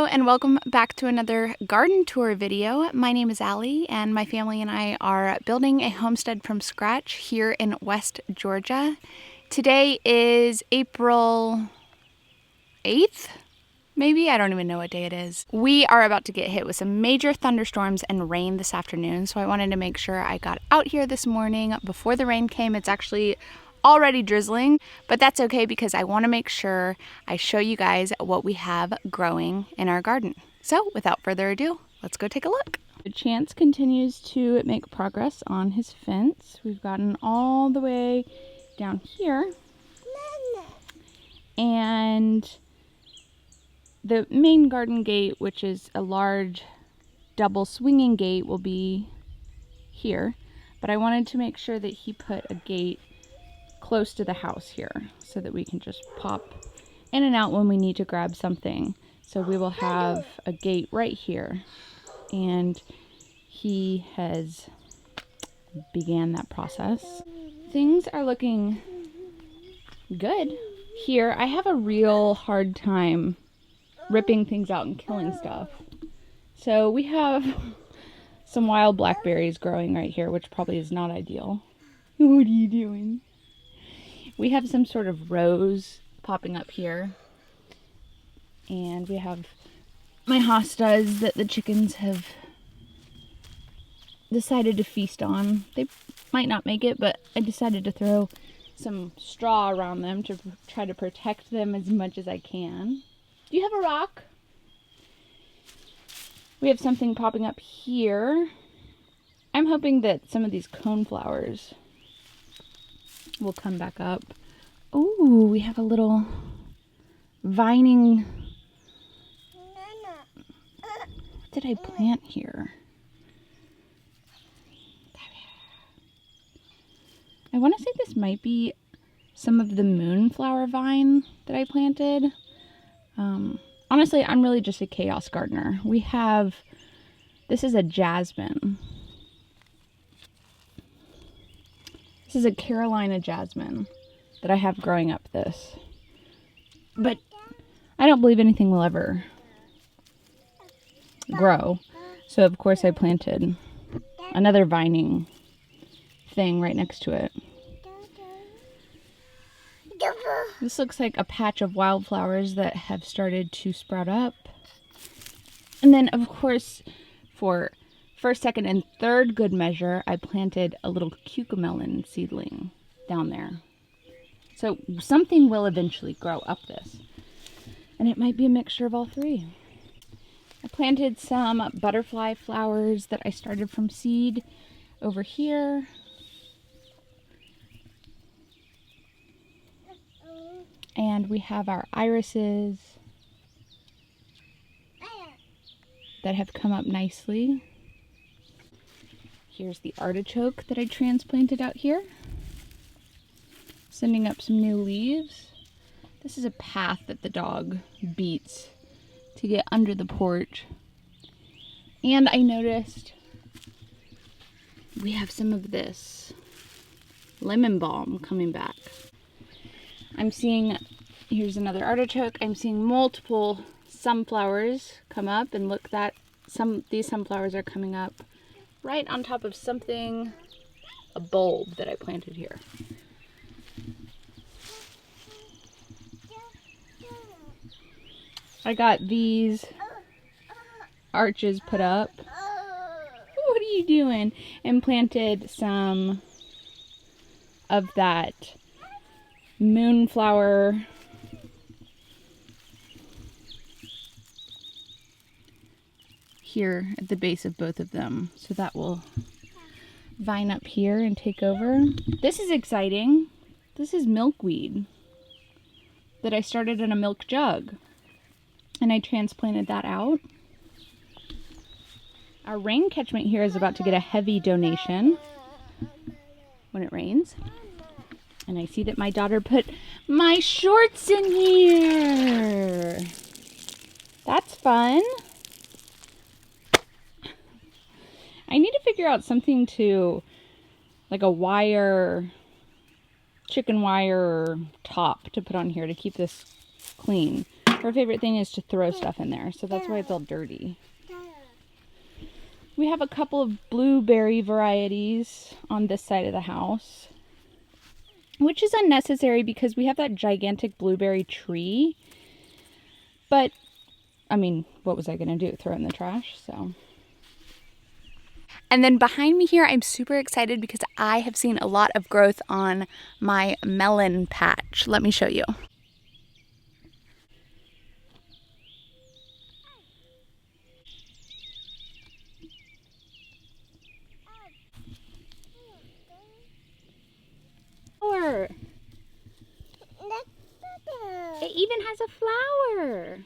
and welcome back to another garden tour video. My name is Allie and my family and I are building a homestead from scratch here in West Georgia. Today is April 8th? Maybe? I don't even know what day it is. We are about to get hit with some major thunderstorms and rain this afternoon, so I wanted to make sure I got out here this morning before the rain came. It's actually already drizzling, but that's okay because I want to make sure I show you guys what we have growing in our garden. So without further ado, let's go take a look. Chance continues to make progress on his fence. We've gotten all the way down here, and the main garden gate, which is a large double swinging gate, will be here, but I wanted to make sure that he put a gate close to the house here so that we can just pop in and out when we need to grab something. So we will have a gate right here, and he has began that process. Things are looking good here. I have a real hard time ripping things out and killing stuff. So we have some wild blackberries growing right here, which probably is not ideal. What are you doing? We have some sort of rose popping up here. And we have my hostas that the chickens have decided to feast on. They might not make it, but I decided to throw some straw around them to try to protect them as much as I can. Do you have a rock? We have something popping up here. I'm hoping that some of these coneflowers will come back up. Ooh, we have a little vining. What did I plant here? I want to say this might be some of the moonflower vine that I planted. Honestly, I'm really just a chaos gardener. We have, this is a jasmine. This is a Carolina jasmine that I have growing up this. But I don't believe anything will ever grow. So of course I planted another vining thing right next to it. This looks like a patch of wildflowers that have started to sprout up. And then of course, for first, second, and third good measure, I planted a little cucamelon seedling down there. So something will eventually grow up this. And it might be a mixture of all three. I planted some butterfly flowers that I started from seed over here. And we have our irises that have come up nicely. Here's the artichoke that I transplanted out here, sending up some new leaves. This is a path that the dog beats to get under the porch. And I noticed we have some of this lemon balm coming back. I'm seeing, here's another artichoke. I'm seeing multiple sunflowers come up, and look, that these sunflowers are coming up right on top of something, a bulb that I planted here. I got these arches put up. What are you doing? And planted some of that moonflower here at the base of both of them, so that will vine up here and take over. This is exciting. This is milkweed that I started in a milk jug, and I transplanted that out. Our rain catchment here is about to get a heavy donation when it rains. And I see that my daughter put my shorts in here. That's fun. I need to figure out something to, like a wire, chicken wire top to put on here to keep this clean. Her favorite thing is to throw stuff in there, so that's why it's all dirty. We have a couple of blueberry varieties on this side of the house, which is unnecessary because we have that gigantic blueberry tree. But, I mean, what was I going to do? Throw it in the trash? So. And then behind me here, I'm super excited because I have seen a lot of growth on my melon patch. Let me show you. Flower. It even has a flower.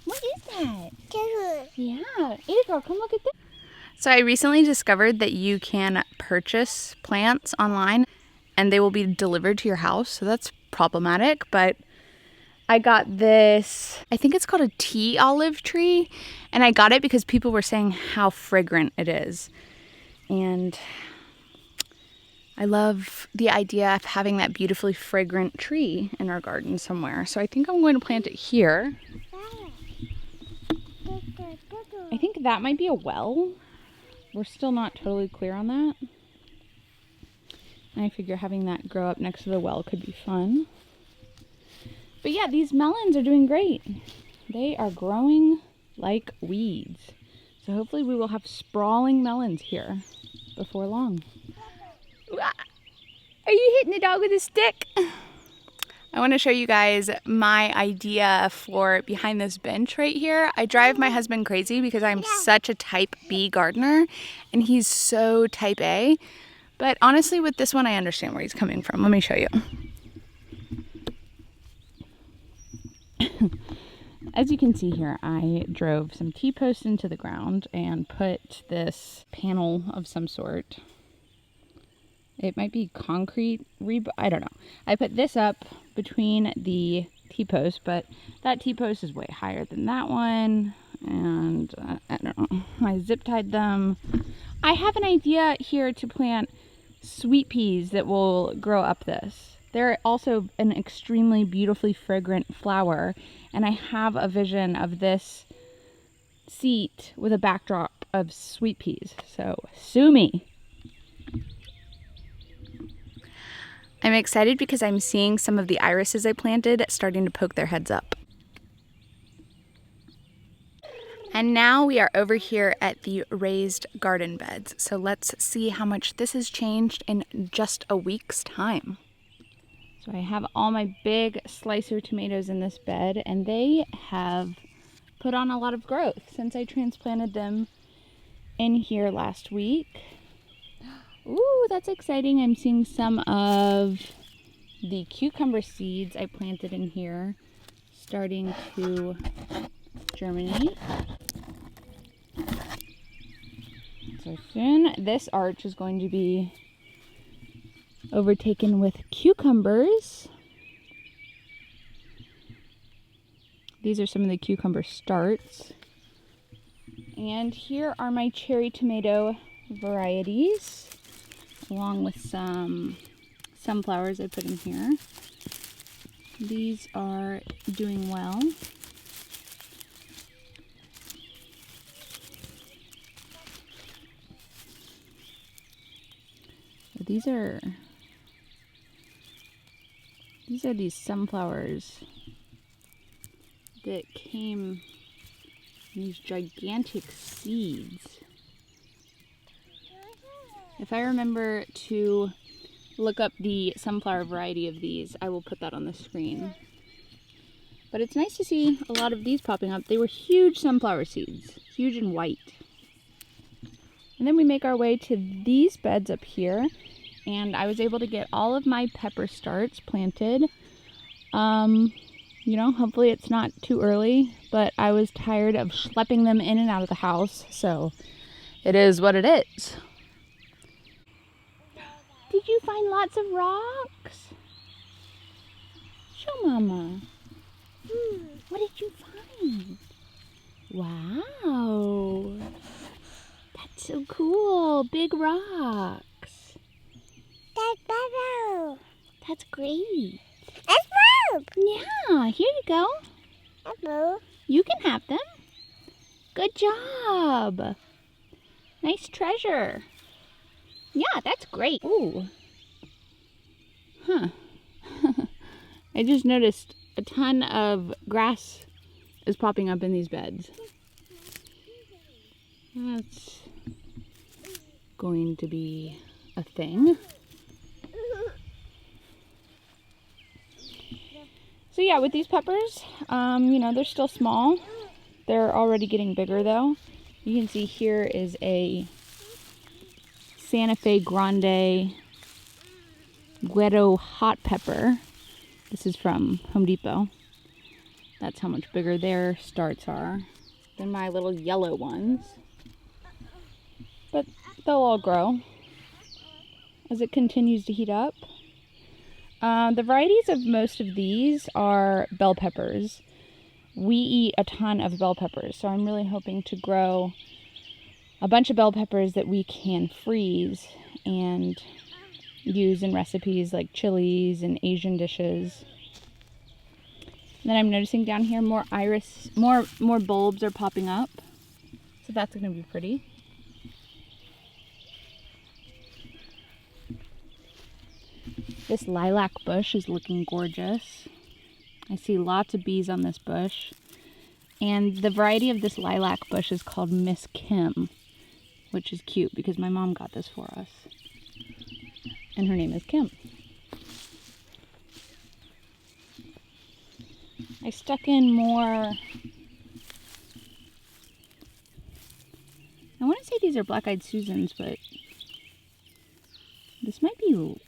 What is that? Yeah, Igor, come look at this. So I recently discovered that you can purchase plants online and they will be delivered to your house. So that's problematic, but I got this, I think it's called a tea olive tree. And I got it because people were saying how fragrant it is. And I love the idea of having that beautifully fragrant tree in our garden somewhere. So I think I'm going to plant it here. I think that might be a well. We're still not totally clear on that. And I figure having that grow up next to the well could be fun. But yeah, these melons are doing great. They are growing like weeds. So hopefully we will have sprawling melons here before long. Are you hitting the dog with a stick? I want to show you guys my idea for behind this bench right here. I drive my husband crazy because I'm such a type B gardener and he's so type A. But honestly, with this one, I understand where he's coming from. Let me show you. As you can see here, I drove some T-posts into the ground and put this panel of some sort. It might be concrete, I don't know. I put this up between the T-posts, but that T-post is way higher than that one. And I don't know, I zip tied them. I have an idea here to plant sweet peas that will grow up this. They're also an extremely beautifully fragrant flower. And I have a vision of this seat with a backdrop of sweet peas. So sue me. I'm excited because I'm seeing some of the irises I planted starting to poke their heads up. And now we are over here at the raised garden beds. So let's see how much this has changed in just a week's time. So I have all my big slicer tomatoes in this bed and they have put on a lot of growth since I transplanted them in here last week. Ooh, that's exciting. I'm seeing some of the cucumber seeds I planted in here starting to germinate. So soon this arch is going to be overtaken with cucumbers. These are some of the cucumber starts. And here are my cherry tomato varieties, along with some sunflowers I put in here. These are doing well. These are these sunflowers that came in these gigantic seeds. If I remember to look up the sunflower variety of these, I will put that on the screen. But it's nice to see a lot of these popping up. They were huge sunflower seeds, huge and white. And then we make our way to these beds up here, and I was able to get all of my pepper starts planted. You know, hopefully it's not too early, but I was tired of schlepping them in and out of the house, so it is what it is. Did you find lots of rocks? Show Mama. What did you find? Wow. That's so cool. Big rocks. That's great. Let's move. Yeah, here you go. Let's move. You can have them. Good job. Nice treasure. Yeah, that's great. Ooh. Huh. I just noticed a ton of grass is popping up in these beds. That's going to be a thing. So yeah, with these peppers, you know, they're still small. They're already getting bigger though. You can see here is a Santa Fe Grande Guero hot pepper. This is from Home Depot. That's how much bigger their starts are than my little yellow ones. But they'll all grow as it continues to heat up. The varieties of most of these are bell peppers. We eat a ton of bell peppers, so I'm really hoping to grow a bunch of bell peppers that we can freeze and use in recipes like chilies and Asian dishes. And then I'm noticing down here more bulbs are popping up, so that's going to be pretty. This lilac bush is looking gorgeous. I see lots of bees on this bush. And the variety of this lilac bush is called Miss Kim, which is cute because my mom got this for us. And her name is Kim. I stuck in more. I want to say these are black-eyed Susans, but this might be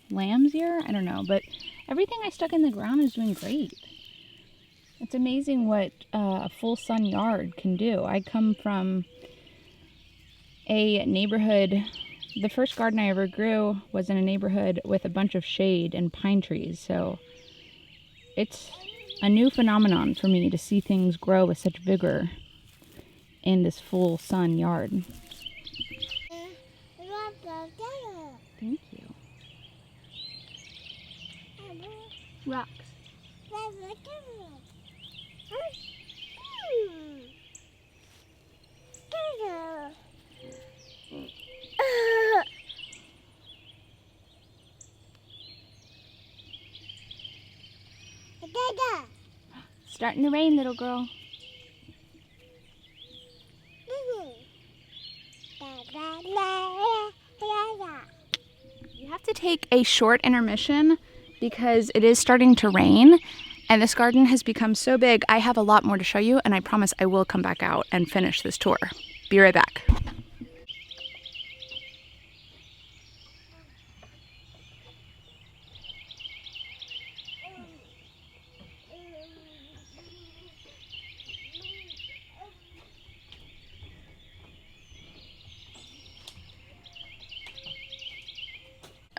lamb's ear. I don't know, but everything I stuck in the ground is doing great. It's amazing what a full sun yard can do. I come from a neighborhood. The first garden I ever grew was in a neighborhood with a bunch of shade and pine trees, so it's a new phenomenon for me to see things grow with such vigor in this full sun yard. Thank you. Rocks. Starting to rain, little girl. You have to take a short intermission because it is starting to rain and this garden has become so big. I have a lot more to show you and I promise I will come back out and finish this tour. Be right back.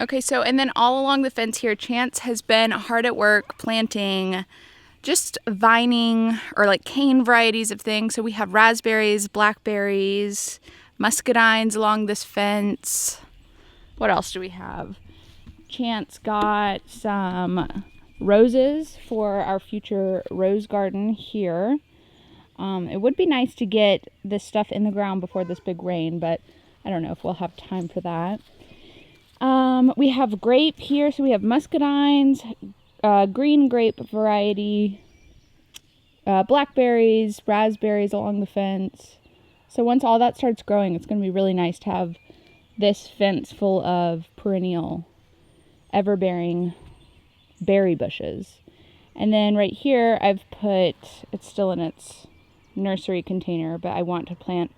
Okay, so and then all along the fence here, Chance has been hard at work planting just vining or like cane varieties of things. So we have raspberries, blackberries, muscadines along this fence. What else do we have? Chance got some roses for our future rose garden here. It would be nice to get this stuff in the ground before this big rain, but I don't know if we'll have time for that. We have grape here, so we have muscadines, green grape variety, blackberries, raspberries along the fence. So once all that starts growing, it's going to be really nice to have this fence full of perennial, ever-bearing berry bushes. And then right here, I've put, it's still in its nursery container, but I want to plant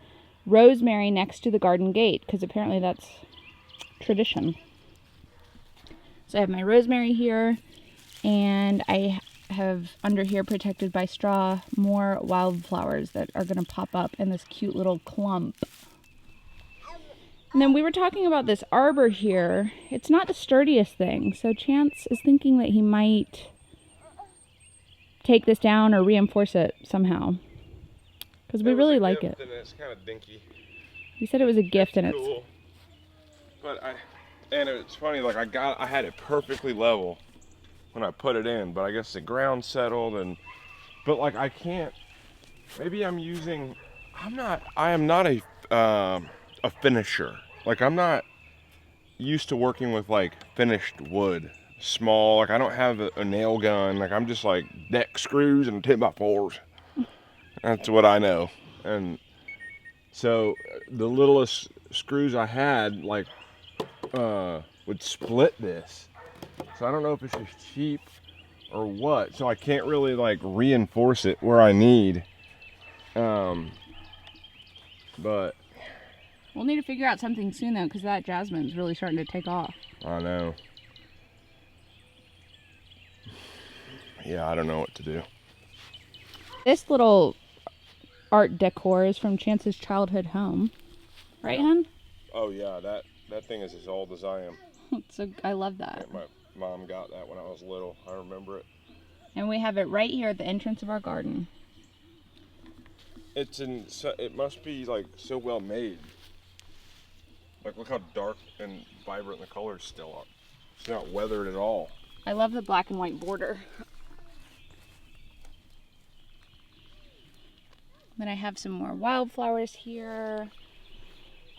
rosemary next to the garden gate, because apparently that's tradition. So I have my rosemary here, and I have under here, protected by straw, more wildflowers that are going to pop up in this cute little clump. And then we were talking about this arbor here. It's not the sturdiest thing, so Chance is thinking that he might take this down or reinforce it somehow, because we really like it. And it's kind of dinky. He said it was a gift, and cool. But And it's funny, like I had it perfectly level when I put it in, but I guess the ground settled but like I can't, maybe I'm using, I am not a finisher. Like I'm not used to working with like finished wood, small, like I don't have a nail gun, like I'm just like deck screws and 10x4s. That's what I know. And so the littlest screws I had like would split this. So I don't know if it's just cheap or what. So I can't really like reinforce it where I need. But We'll need to figure out something soon though, because that jasmine's really starting to take off. I know. Yeah, I don't know what to do. This little art decor is from Chance's childhood home. Right, hon? Oh yeah, that thing is as old as I am. So I love that. Yeah, my mom got that when I was little. I remember it. And we have it right here at the entrance of our garden. It must be like so well made. Like look how dark and vibrant the colors still are. It's not weathered at all. I love the black and white border. Then I have some more wildflowers here.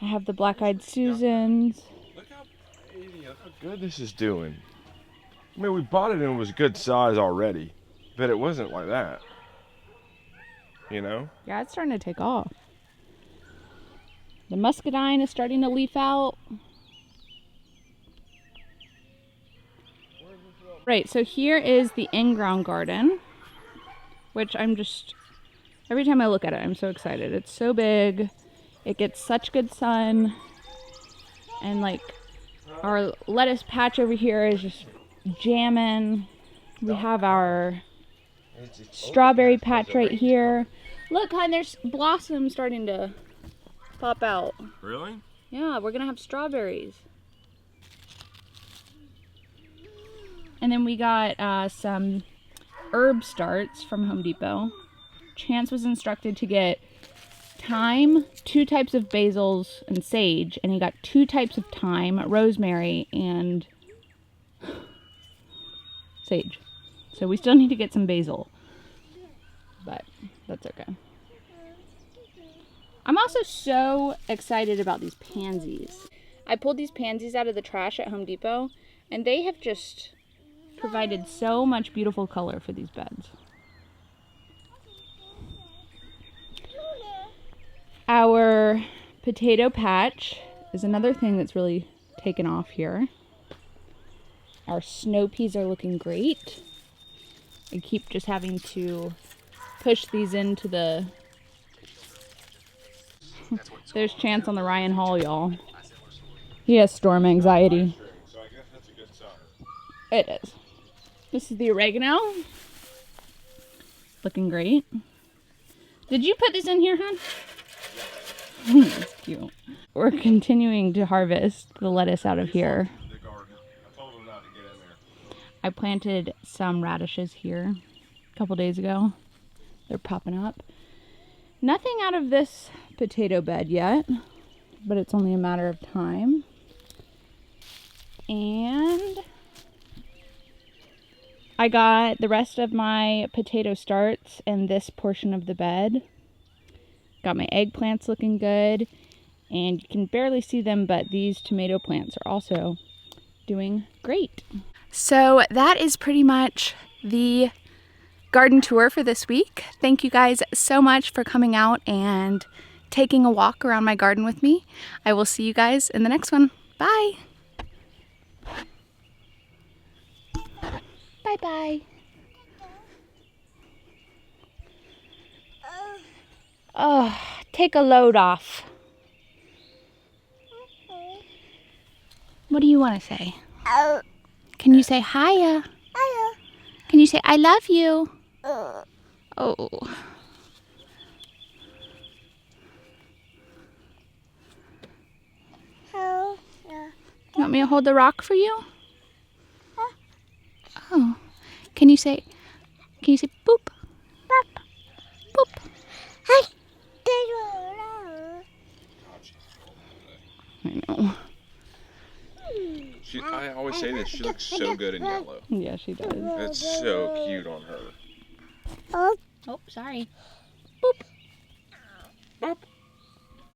I have the black-eyed Susans. Look how pretty, look how good this is doing. I mean, we bought it and it was good size already, but it wasn't like that. You know? Yeah, it's starting to take off. The muscadine is starting to leaf out. Right, so here is the in-ground garden, which every time I look at it, I'm so excited. It's so big. It gets such good sun. And like our lettuce patch over here is just jamming. We have our strawberry patch right here. Look, hon, there's blossoms starting to pop out. Really? Yeah, we're gonna have strawberries. And then we got some herb starts from Home Depot. Chance was instructed to get thyme, 2 types of basils, and sage, and he got 2 types of thyme, rosemary, and sage. So we still need to get some basil, but that's okay. I'm also so excited about these pansies. I pulled these pansies out of the trash at Home Depot, and they have just provided so much beautiful color for these beds. Our potato patch is another thing that's really taken off here. Our snow peas are looking great. I keep just having to push these into the... There's Chance on the Ryan Hall, y'all. He has storm anxiety. So I guess that's a good sign. It is. This is the oregano. Looking great. Did you put this in here, hon? It's cute. We're continuing to harvest the lettuce out of here. The garden. I told them not to get in there. I planted some radishes here a couple days ago. They're popping up. Nothing out of this potato bed yet, but it's only a matter of time. And I got the rest of my potato starts in this portion of the bed. Got my eggplants looking good, and you can barely see them, but these tomato plants are also doing great. So that is pretty much the garden tour for this week. Thank you guys so much for coming out and taking a walk around my garden with me. I will see you guys in the next one. Bye. Bye-bye. Oh, take a load off. What do you want to say? Can you say hiya? Can you say I love you? Oh. You want me to hold the rock for you? Oh. Can you say boop? Boop. I know. say this? She looks so good in yellow. Yeah, she does. It's so cute on her. Oh, Oh, sorry. Boop.